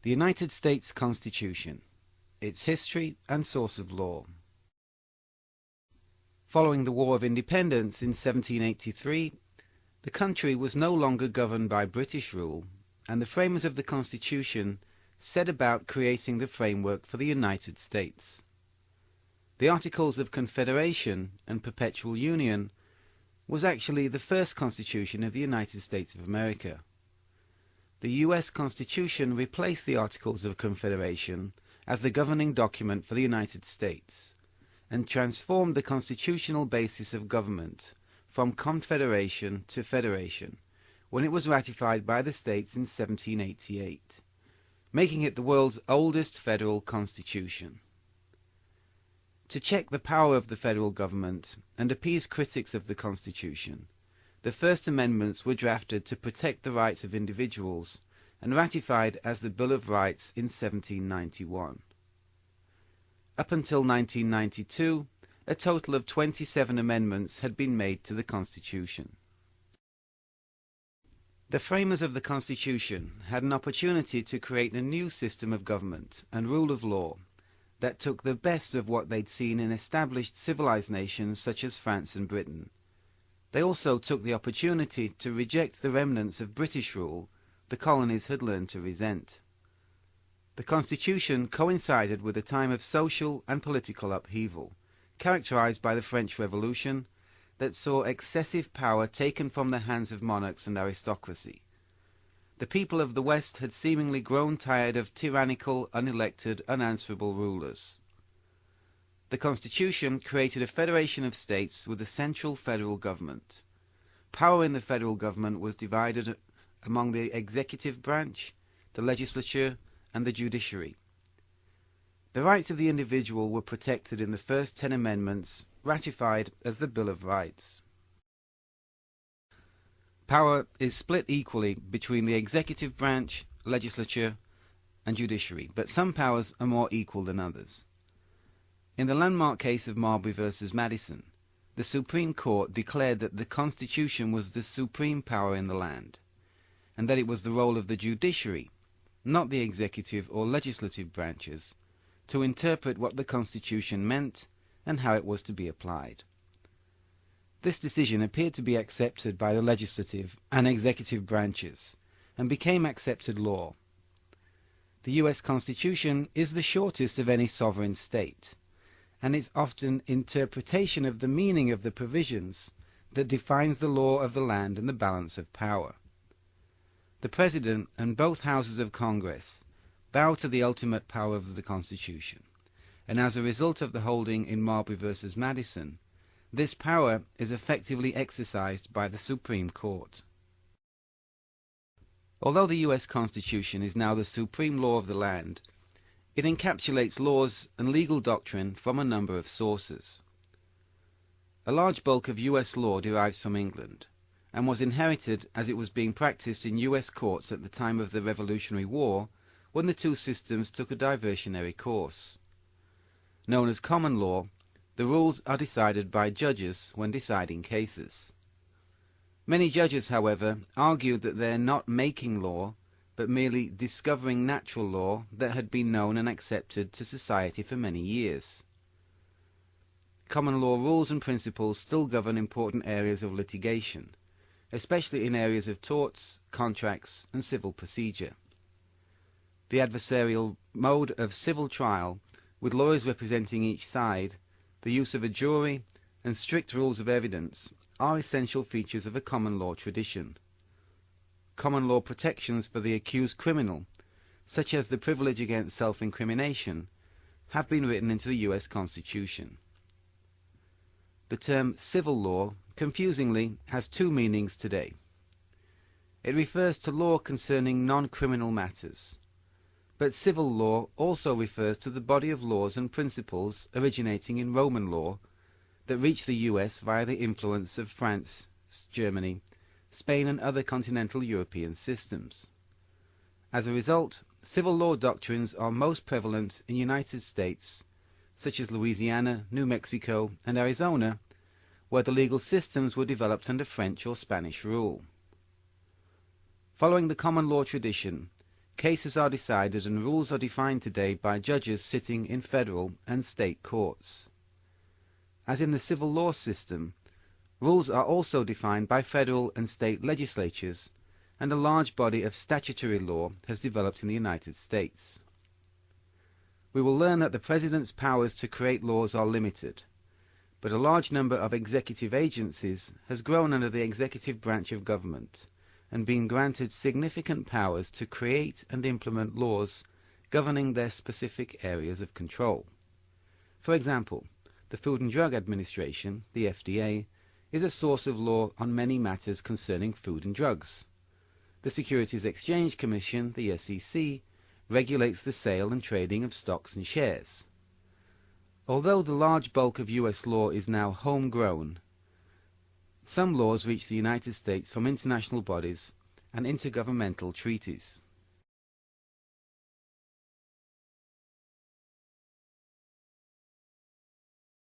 The United States Constitution, its history and source of law. Following the War of Independence in 1783, the country was no longer governed by British rule, and the framers of the Constitution set about creating the framework for the United States. The Articles of Confederation and Perpetual Union was actually the first Constitution of the United States of America. The U.S. Constitution replaced the Articles of Confederation as the governing document for the United States, and transformed the constitutional basis of government from confederation to federation when it was ratified by the states in 1788, making it the world's oldest federal constitution. To check the power of the federal government and appease critics of the Constitution, the first amendments were drafted to protect the rights of individuals and ratified as the Bill of Rights in 1791. Up until 1992, a total of 27 amendments had been made to the Constitution. The framers of the Constitution had an opportunity to create a new system of government and rule of law that took the best of what they'd seen in established civilized nations such as France and Britain. They also took the opportunity to reject the remnants of British rule the colonies had learned to resent. The Constitution coincided with a time of social and political upheaval, characterized by the French Revolution, that saw excessive power taken from the hands of monarchs and aristocracy. The people of the West had seemingly grown tired of tyrannical, unelected, unanswerable rulers. The Constitution created a federation of states with a central federal government. Power in the federal government was divided among the executive branch, the legislature, and the judiciary. The rights of the individual were protected in the first 10 amendments, ratified as the Bill of Rights. Power is split equally between the executive branch, legislature, and judiciary, but some powers are more equal than others. In the landmark case of Marbury v. Madison, the Supreme Court declared that the Constitution was the supreme power in the land, and that it was the role of the judiciary, not the executive or legislative branches, to interpret what the Constitution meant and how it was to be applied. This decision appeared to be accepted by the legislative and executive branches, and became accepted law. The U.S. Constitution is the shortest of any sovereign state, and its often interpretation of the meaning of the provisions that defines the law of the land and the balance of power. The President and both houses of Congress bow to the ultimate power of the Constitution, and as a result of the holding in Marbury v. Madison, this power is effectively exercised by the Supreme Court. Although the U.S. Constitution is now the supreme law of the land, it encapsulates laws and legal doctrine from a number of sources. A large bulk of U.S. law derives from England, and was inherited as it was being practiced in U.S. courts at the time of the Revolutionary War, when the two systems took a diversionary course. Known as common law, the rules are decided by judges when deciding cases. Many judges, however, argued that they are not making law, but merely discovering natural law that had been known and accepted to society for many years. Common law rules and principles still govern important areas of litigation, especially in areas of torts, contracts, and civil procedure. The adversarial mode of civil trial, with lawyers representing each side, the use of a jury, and strict rules of evidence, are essential features of a common law tradition. Common law protections for the accused criminal, such as the privilege against self-incrimination, have been written into the U.S. Constitution. The term civil law, confusingly, has two meanings today. It refers to law concerning non-criminal matters, but civil law also refers to the body of laws and principles originating in Roman law that reached the U.S. via the influence of France, Germany, Spain, and other continental European systems. As a result, civil law doctrines are most prevalent in United States, such as Louisiana, New Mexico, and Arizona, where the legal systems were developed under French or Spanish rule. Following the common law tradition, Cases are decided and rules are defined today by judges sitting in federal and state courts. As in the civil law system, rules are also defined by federal and state legislatures, and a large body of statutory law has developed in the United States. We will learn that the President's powers to create laws are limited, but a large number of executive agencies has grown under the executive branch of government and been granted significant powers to create and implement laws governing their specific areas of control. For example, the Food and Drug Administration, the FDA, is a source of law on many matters concerning food and drugs. The Securities Exchange Commission, the SEC, regulates the sale and trading of stocks and shares. Although the large bulk of U.S. law is now homegrown, some laws reach the United States from international bodies and intergovernmental treaties.